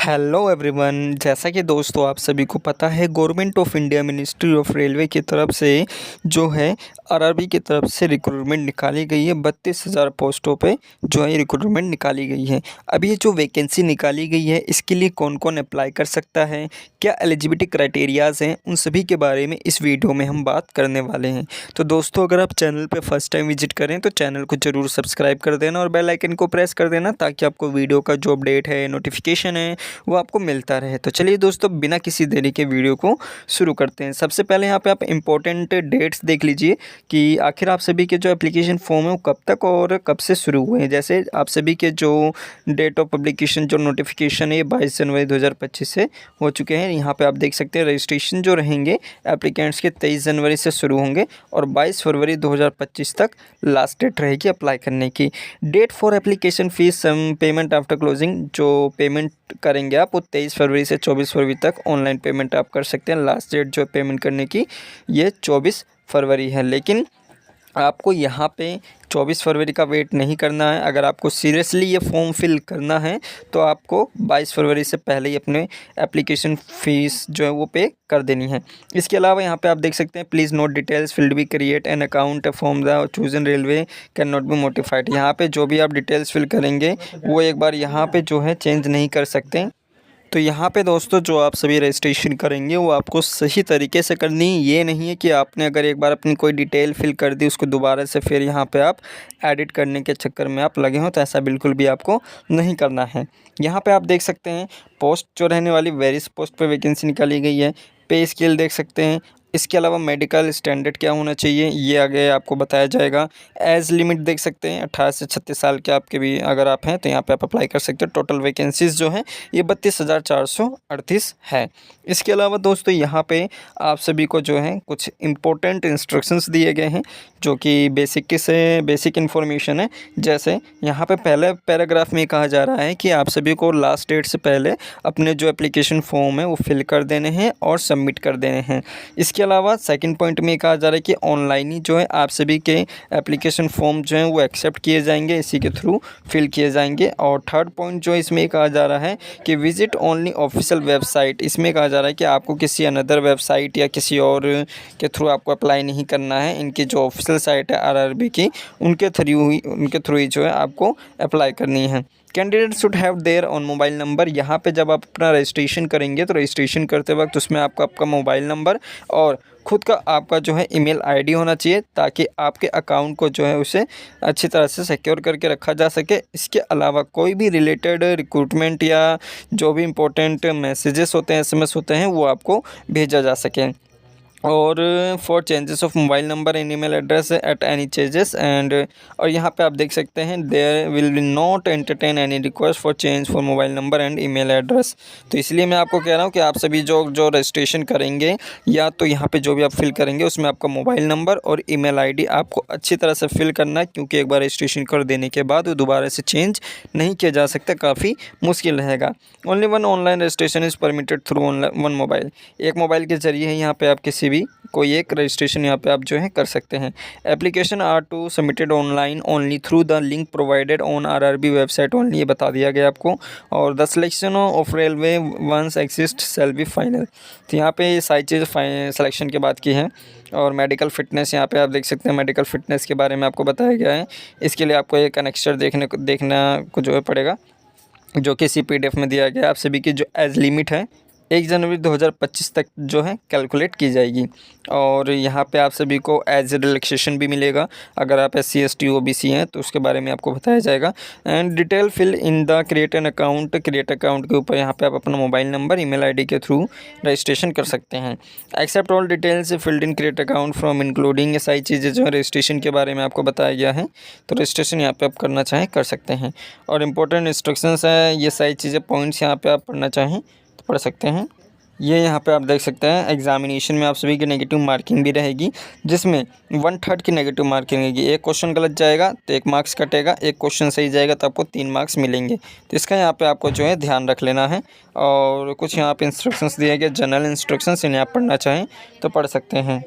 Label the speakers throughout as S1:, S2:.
S1: Hello everyone. जैसा कि दोस्तों आप सभी को पता है, government of India ministry of railway की तरफ से जो है आरआरबी की तरफ से रिक्रूटमेंट निकाली गई है। 32,000 पोस्टों पे जो है रिक्रूटमेंट निकाली गई है। अब ये जो वैकेंसी निकाली गई है, इसके लिए कौन कौन अप्लाई कर सकता है, क्या एलिजिबिलिटी क्राइटेरियाज़ हैं, उन सभी के बारे में इस वीडियो में हम बात करने वाले हैं। तो दोस्तों, अगर आप चैनल पर फर्स्ट टाइम विजिट करें तो चैनल को ज़रूर सब्सक्राइब कर देना और बेल आइकन को प्रेस कर देना, ताकि आपको वीडियो का जो अपडेट है, नोटिफिकेशन है, वो आपको मिलता रहे। तो चलिए दोस्तों, बिना किसी देरी के वीडियो को शुरू करते हैं। सबसे पहले यहाँ पे आप इम्पोर्टेंट डेट्स देख लीजिए कि आखिर आप सभी के जो एप्लीकेशन फॉर्म है वो कब तक और कब से शुरू हुए हैं। जैसे आप सभी के जो डेट ऑफ पब्लिकेशन जो नोटिफिकेशन है, ये 22 जनवरी 2025 से हो चुके हैं। यहाँ पे आप देख सकते हैं रजिस्ट्रेशन जो रहेंगे एप्लीकेंट्स के 23 जनवरी से शुरू होंगे और 22 फरवरी 2025 तक लास्ट डेट रहेगी अप्लाई करने की। Date for application fee payment after closing, जो पेमेंट करेंगे आप वो 23 फरवरी से 24 फरवरी तक ऑनलाइन पेमेंट आप कर सकते हैं। लास्ट डेट जो पेमेंट करने की ये 24 फरवरी है, लेकिन आपको यहाँ पे 24 फरवरी का वेट नहीं करना है। अगर आपको सीरियसली ये फॉर्म फिल करना है तो आपको 22 फरवरी से पहले ही अपने एप्लीकेशन फ़ीस जो है वो पे कर देनी है। इसके अलावा यहाँ पे आप देख सकते हैं, please note details field be create an account from the chosen railway can not be modified. यहाँ पे जो भी आप डिटेल्स फिल करेंगे वो एक बार यहाँ पे जो है चेंज नहीं कर सकते। तो यहाँ पे दोस्तों, जो आप सभी रजिस्ट्रेशन करेंगे वो आपको सही तरीके से करनी है। ये नहीं है कि आपने अगर एक बार अपनी कोई डिटेल फिल कर दी, उसको दोबारा से फिर यहाँ पे आप एडिट करने के चक्कर में आप लगे हों, तो ऐसा बिल्कुल भी आपको नहीं करना है। यहाँ पे आप देख सकते हैं पोस्ट जो रहने वाली वेरियस पोस्ट पे वैकेंसी निकाली गई है। पे स्केल देख सकते हैं। इसके अलावा मेडिकल स्टैंडर्ड क्या होना चाहिए ये आगे आपको बताया जाएगा। एज लिमिट देख सकते हैं, 18 से 36 साल के आपके भी अगर आप हैं तो यहाँ पे आप अप्लाई कर सकते हो। टोटल वैकेंसीज़ जो हैं ये 32,438 है। इसके अलावा दोस्तों, यहाँ पे आप सभी को जो है कुछ इम्पोर्टेंट इंस्ट्रक्शंस दिए गए हैं, जो कि बेसिक इन्फॉर्मेशन है। जैसे यहाँ पे पहले पैराग्राफ में कहा जा रहा है कि आप सभी को लास्ट डेट से पहले अपने जो एप्लीकेशन फॉर्म है वो फिल कर देने हैं और सबमिट कर देने हैं। इसके अलावा सेकंड पॉइंट में कहा जा रहा है कि ऑनलाइन ही जो है आप सभी के एप्लीकेशन फॉर्म जो हैं वो एक्सेप्ट किए जाएंगे, इसी के थ्रू फिल किए जाएंगे। और थर्ड पॉइंट जो इसमें कहा जा रहा है कि विजिट ओनली ऑफिशियल वेबसाइट। इसमें कहा जा रहा है कि आपको किसी अनदर वेबसाइट या किसी और के थ्रू आपको अप्लाई नहीं करना है। इनकी जो ऑफिशियल साइट है आरआरबी की, उनके थ्रू ही जो है आपको अप्लाई करनी है। Candidate should have their on mobile number. यहाँ पे जब आप अपना रजिस्ट्रेशन करेंगे तो रजिस्ट्रेशन करते वक्त उसमें आपका मोबाइल नंबर और खुद का आपका जो है ईमेल आईडी होना चाहिए, ताकि आपके अकाउंट को जो है उसे अच्छी तरह से सिक्योर करके रखा जा सके। इसके अलावा कोई भी रिलेटेड रिक्रूटमेंट या जो भी इम्पोर्टेंट मैसेजेस होते हैं, एसएमएस होते हैं, वो आपको भेजा जा सके। और for changes of mobile number and email address at any changes and, और यहाँ पे आप देख सकते हैं there will be not entertain any request for change for mobile number and email address. तो इसलिए मैं आपको कह रहा हूँ कि आप सभी जो रजिस्ट्रेशन करेंगे या तो यहाँ पे जो भी आप फिल करेंगे उसमें आपका मोबाइल नंबर और ईमेल आईडी आपको अच्छी तरह से फिल करना है, क्योंकि एक बार रजिस्ट्रेशन कर देने के बाद वो दोबारा से चेंज नहीं किया जा सकता, काफ़ी मुश्किल रहेगा। Only one online registration is permitted through one mobile. एक मोबाइल के जरिए ही यहाँ पे आप किसी भी कोई एक रजिस्ट्रेशन यहाँ पे आप जो है कर सकते हैं। Application are to submitted online only through the link provided on RRB website only, ये बता दिया गया आपको। और the selection of railway once exist shall be final. तो यहाँ पे ये सारी चीज़ सिलेक्शन के बाद की है। और मेडिकल फ़िटनेस यहाँ पे आप देख सकते हैं, मेडिकल फ़िटनेस के बारे में आपको बताया गया है। इसके लिए आपको एक कनेक्शन देखना को जो है पड़ेगा, जो कि इसी PDF में दिया गया है। आप सभी की जो एज लिमिट है 1 जनवरी 2025 तक जो है कैलकुलेट की जाएगी। और यहाँ पे आप सभी को एज रिलैक्सेशन भी मिलेगा। अगर आप SC ST OBC हैं तो उसके बारे में आपको बताया जाएगा। And detail fill in the create account के ऊपर यहाँ पे आप अपना मोबाइल नंबर ईमेल आईडी के थ्रू रजिस्ट्रेशन कर सकते हैं। Except all details filled in create account from including, ये सारी चीज़ें जो है रजिस्ट्रेशन के बारे में आपको बताया गया है। तो रजिस्ट्रेशन यहाँ पर आप करना चाहें कर सकते हैं। और इम्पोर्टेंट इंस्ट्रक्शंस है, ये सारी चीज़ें पॉइंट्स यहाँ पर आप पढ़ना चाहें पढ़ सकते हैं। ये यहाँ पे आप देख सकते हैं एग्जामिनेशन में आप सभी की नेगेटिव मार्किंग भी रहेगी, जिसमें 1/3 की नेगेटिव मार्किंग रहेगी। एक क्वेश्चन गलत जाएगा तो 1 मार्क्स कटेगा, एक क्वेश्चन सही जाएगा तो आपको 3 मार्क्स मिलेंगे। तो इसका यहाँ पे आपको जो है ध्यान रख लेना है। और कुछ यहाँ पे इंस्ट्रक्शंस दिए गए, जनरल इंस्ट्रक्शंस, इन्हें आप पढ़ना चाहें तो पढ़ सकते हैं।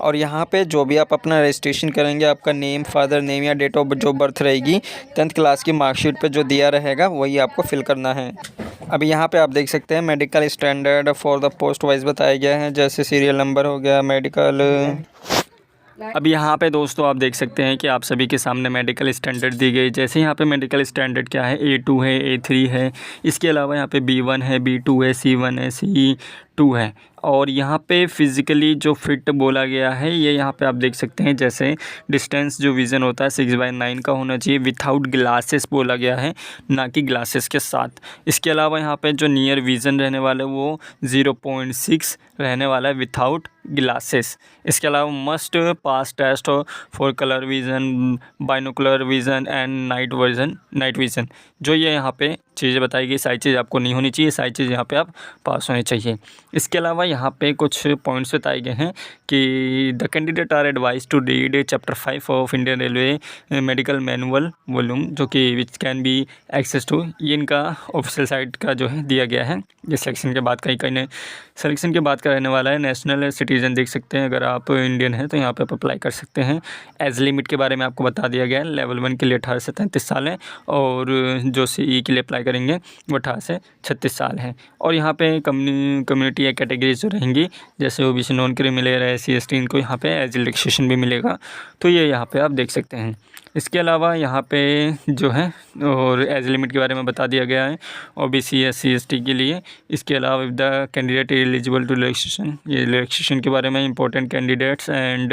S1: और यहाँ पे जो भी आप अपना रजिस्ट्रेशन करेंगे, आपका नेम, फादर नेम या डेट ऑफ जो बर्थ रहेगी 10th क्लास की मार्कशीट पे जो दिया रहेगा वही आपको फिल करना है। अभी यहाँ पे आप देख सकते हैं medical standard for the post wise बताया गया है, जैसे सीरियल नंबर हो गया, मेडिकल। अब यहाँ पे दोस्तों आप देख सकते हैं कि आप सभी के सामने मेडिकल स्टैंडर्ड दी गई। जैसे यहाँ पे मेडिकल स्टैंडर्ड क्या है, A2 है, A3 है, इसके अलावा यहाँ पे B1 है, B2 है, C1 है, C2 है। और यहाँ पे फिज़िकली जो फिट बोला गया है ये यहाँ पे आप देख सकते हैं, जैसे डिस्टेंस जो विज़न होता है 6/9 का होना चाहिए, विथआउट ग्लासेस बोला गया है, ना कि ग्लासेस के साथ। इसके अलावा यहाँ पे जो नियर विज़न रहने वाला है वो 0.6 रहने वाला है विथआउट ग्लासेस। इसके अलावा must pass test for colour vision, binocular vision and night vision. जो ये यहाँ पे चीज़ें बताई गई, सारी चीज़ आपको नहीं होनी चाहिए, सारी चीज़ यहाँ पे आप पास होनी चाहिए। इसके अलावा यहाँ पे कुछ पॉइंट्स बताए गए हैं कि the candidate are advise to read chapter 5 of Indian railway medical manual volume, जो कि which can be access to. ये इनका ऑफिशियल साइट का जो है दिया गया है। ये सिलेक्शन के बाद कहीं ने सिलेक्शन के बाद का रहने वाला है। नेशनल सिटीज़न देख सकते हैं, अगर आप इंडियन हैं तो यहाँ पे आप अप्लाई कर सकते हैं। एज लिमिट के बारे में आपको बता दिया गया है, लेवल 1 के लिए 18 से 33 साल है, और जो CE के लिए अप्लाई करेंगे वो 18 से 36 साल है। और यहाँ पे कम्युनिटी या कैटेगरीज जो रहेंगी, जैसे OBC, non criminal, SC ST, इनको यहाँ पे एज रिलैक्सेशन भी मिलेगा। तो ये यहाँ पे आप देख सकते हैं। इसके अलावा यहाँ पे जो है और एज लिमिट के बारे में बता दिया गया है OBC SC ST के लिए। इसके अलावा the candidate eligible to relaxation, ये रिलैक्सेशन के बारे में important candidates and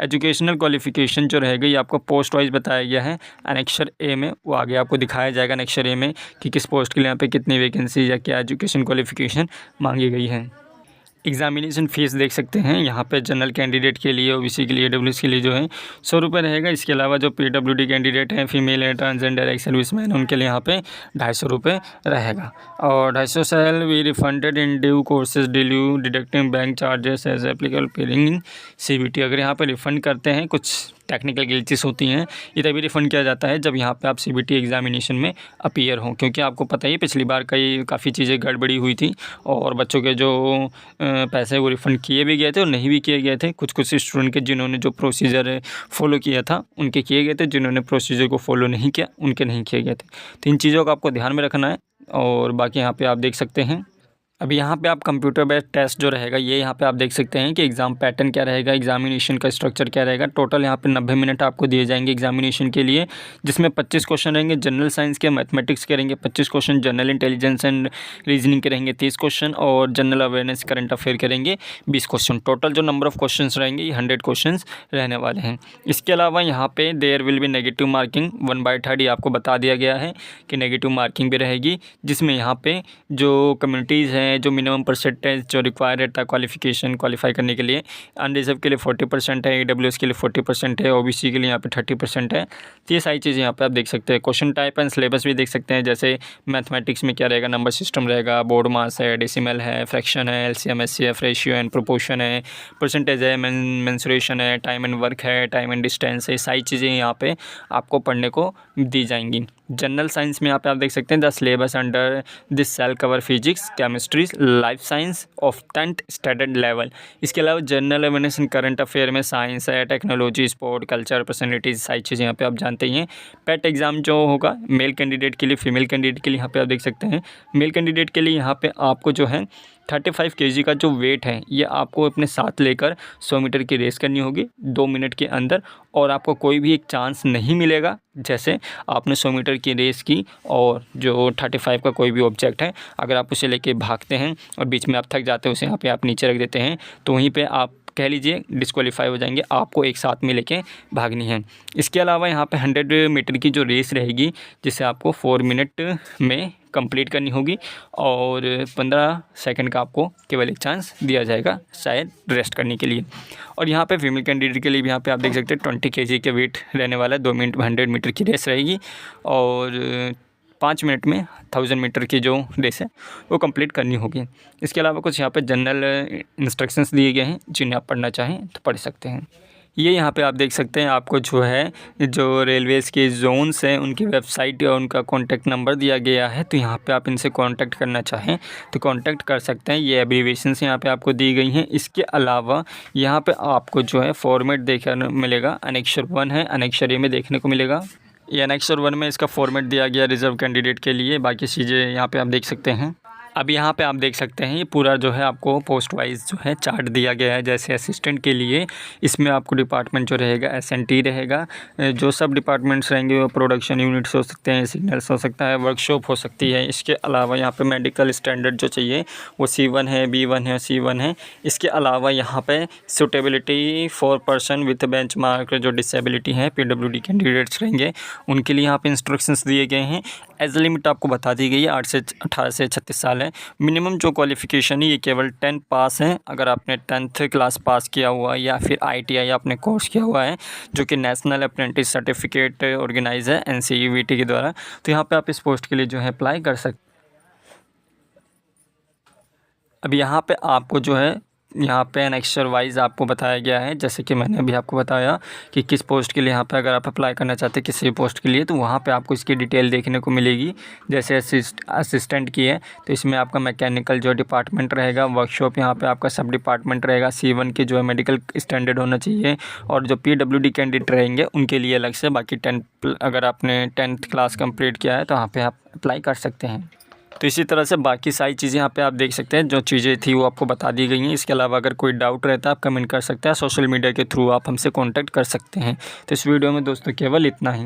S1: educational qualification जो रहेगा ये आपको पोस्ट वाइज बताया गया है। अनेक्सर A में वो आगे आपको दिखाया जाएगा अनेक्सर A में कि किस पोस्ट के लिए यहाँ पे कितनी वैकेंसी या क्या एजुकेशन क्वालिफिकेशन मांगी गई है। एग्ज़ामिनेशन फ़ीस देख सकते हैं यहाँ पे जनरल कैंडिडेट के लिए, OBC के लिए, EWS के लिए जो है 100 रुपये रहेगा। इसके अलावा जो PWD कैंडिडेट हैं, फीमेल है, ट्रांसजेंडर, एक्स सर्विसमैन, उनके लिए यहाँ पे 250 रुपये रहेगा। और 250 shall be refunded in due courses due deducting bank charges as applicable pairing in CBT। अगर यहाँ पर रिफ़ंड करते हैं, कुछ टेक्निकल ग्लिचेस होती हैं, ये तभी रिफ़ंड किया जाता है जब यहाँ पे आप CBT एग्ज़ामिनेशन में अपीयर हों। क्योंकि आपको पता ही है पिछली बार काफ़ी चीज़ें गड़बड़ी हुई थी और बच्चों के जो पैसे वो रिफ़ंड किए भी गए थे और नहीं भी किए गए थे। कुछ स्टूडेंट के जिन्होंने जो प्रोसीजर फॉलो किया था उनके किए गए थे, जिन्होंने प्रोसीजर को फॉलो नहीं किया उनके नहीं किए गए थे। तो इन चीज़ों को आपको ध्यान में रखना है। और बाकी यहाँ पर आप देख सकते हैं, अभी यहाँ पे आप कंप्यूटर बेस्ड टेस्ट जो रहेगा ये यहाँ पे आप देख सकते हैं कि एग्ज़ाम पैटर्न क्या रहेगा, एग्जामिनेशन का स्ट्रक्चर क्या रहेगा। टोटल यहाँ पे 90 मिनट आपको दिए जाएंगे एग्जामिनेशन के लिए, जिसमें 25 क्वेश्चन रहेंगे जनरल साइंस के, मैथमेटिक्स के रहेंगे 25 question, general intelligence and reasoning के रहेंगे 30 क्वेश्चन, और जनरल अवेयरनेस करंट अफेयर के रहेंगे 20 क्वेश्चन। टोटल जो नंबर ऑफ क्वेश्चन रहेंगे ये 100 क्वेश्चन रहने वाले हैं। इसके अलावा यहाँ पे there will be negative marking 1/3। ये आपको बता दिया गया है कि नेगेटिव मार्किंग भी रहेगी, जिसमें यहाँ पे जो कम्युनिटीज़ हैं, जो मिनिमम परसेंटेज जो रिक्वायर रहता है क्वालिफाई करने के लिए, अनरिजर्व के लिए 40% है, EWS के लिए 40% है, OBC के लिए यहाँ पे 30% है। तो ये सारी चीज़ें यहाँ पे आप देख सकते हैं। क्वेश्चन टाइप एंड सिलेबस भी देख सकते हैं, जैसे मैथमेटिक्स में क्या रहेगा, नंबर सिस्टम रहेगा, बोर्ड मास है, डेसिमल है, फ्रैक्शन है, LCM SCF, ratio and proportion है, परसेंटेज है, मेंसुरेशन है, टाइम एंड वर्क है, टाइम एंड डिस्टेंस है। सारी चीज़ें यहाँ पे आपको पढ़ने को दी जाएंगी। जनरल साइंस में यहाँ पे आप देख सकते हैं the syllabus under this shall cover physics, chemistry, life science of 10th standard level. इसके अलावा general awareness and current affair में साइंस है, टेक्नोलॉजी, स्पोर्ट, कल्चर, पर्सनैलिटीज, सारी चीज़ें यहाँ पे आप जानते ही हैं। पेट एग्ज़ाम जो होगा मेल कैंडिडेट के लिए, फीमेल कैंडिडेट के लिए यहाँ पे आप देख सकते हैं। मेल कैंडिडेट के लिए यहाँ पे आपको जो है 35 kg का जो वेट है ये आपको अपने साथ लेकर 100 मीटर की रेस करनी होगी 2 मिनट के अंदर, और आपको कोई भी एक चांस नहीं मिलेगा। जैसे आपने 100 मीटर की रेस की और जो 35 का कोई भी ऑब्जेक्ट है, अगर आप उसे लेके भागते हैं और बीच में आप थक जाते हैं, उसे यहाँ पे आप नीचे रख देते हैं, तो वहीं पे आप कह लीजिए डिस्क्वालीफाई हो जाएंगे। आपको एक साथ में लेके भागनी है। इसके अलावा यहाँ पे 100 मीटर की जो रेस रहेगी, जिसे आपको 4 मिनट में कंप्लीट करनी होगी, और 15 सेकंड का आपको केवल एक चांस दिया जाएगा शायद रेस्ट करने के लिए। और यहाँ पे फीमेल कैंडिडेट के लिए भी यहाँ पे आप देख सकते हैं 20 kg के वेट रहने वाला है। 2 मिनट में 100 मीटर की रेस रहेगी, और 5 मिनट में 1000 मीटर की जो रेस है वो कंप्लीट करनी होगी। इसके अलावा कुछ यहाँ पे जनरल इंस्ट्रक्शंस दिए गए हैं, जिन्हें आप पढ़ना चाहें तो पढ़ सकते हैं। ये यहाँ पे आप देख सकते हैं, आपको जो है जो रेलवेज़ के ज़ोन्स हैं उनकी वेबसाइट या उनका कॉन्टैक्ट नंबर दिया गया है। तो यहाँ पे आप इनसे कॉन्टैक्ट करना चाहें तो कॉन्टैक्ट कर सकते हैं। ये एब्रीविएशंस यहाँ पे आपको दी गई हैं। इसके अलावा यहाँ पे आपको जो है फॉर्मेट देखने मिलेगा। अनेक्षर 1 है, अनेक्षर ए में देखने को मिलेगा। ये अनेक्षर 1 में इसका फॉर्मेट दिया गया रिज़र्व कैंडिडेट के लिए। बाकी चीज़ें यहाँ पे आप देख सकते हैं। अब यहाँ पे आप देख सकते हैं ये पूरा जो है आपको पोस्ट वाइज जो है चार्ट दिया गया है। जैसे असिस्टेंट के लिए इसमें आपको डिपार्टमेंट जो रहेगा एसएनटी रहेगा। जो सब डिपार्टमेंट्स रहेंगे वो प्रोडक्शन यूनिट्स हो सकते हैं, सिग्नल्स हो सकता है, वर्कशॉप हो सकती है। इसके अलावा यहाँ पे मेडिकल स्टैंडर्ड जो चाहिए वो C1 है, B1 है, C1 है। इसके अलावा यहाँ पे suitability for person with benchmark जो डिसेबिलिटी है PWD कैंडिडेट्स रहेंगे उनके लिए यहाँ पे इंस्ट्रक्शंस दिए गए हैं। एज लिमिट आपको बता दी गई है 18 से 36 साल है। मिनिमम जो क्वालिफ़िकेशन है ये केवल 10 पास है। अगर आपने 10th क्लास पास किया हुआ है या फिर ITI आपने कोर्स किया हुआ है जो कि नेशनल अप्रेंटिस सर्टिफिकेट ऑर्गेनाइज है NCEVT के द्वारा, तो यहाँ पे आप इस पोस्ट के लिए जो है अप्लाई कर सकते। अब यहाँ पे आपको जो है यहाँ पे अनेक्षर वाइज आपको बताया गया है। जैसे कि मैंने अभी आपको बताया कि किस पोस्ट के लिए यहाँ पे अगर आप अप्लाई करना चाहते हैं किसी भी पोस्ट के लिए तो वहाँ पे आपको इसकी डिटेल देखने को मिलेगी। जैसे असिस्टेंट की है तो इसमें आपका मैकेनिकल जो डिपार्टमेंट रहेगा, वर्कशॉप यहाँ पे आपका सब डिपार्टमेंट रहेगा। C1 के जो है मेडिकल स्टैंडर्ड होना चाहिए और जो PWD कैंडिडेट रहेंगे उनके लिए अलग से। बाकी अगर आपने 10th क्लास कम्प्लीट किया है तो यहाँ पर आप अप्लाई कर सकते हैं। तो इसी तरह से बाकी सारी चीज़ें यहाँ पे आप देख सकते हैं। जो चीज़ें थी वो आपको बता दी गई हैं। इसके अलावा अगर कोई डाउट रहता है आप कमेंट कर सकते हैं। सोशल मीडिया के थ्रू आप हमसे कांटेक्ट कर सकते हैं। तो इस वीडियो में दोस्तों केवल इतना ही।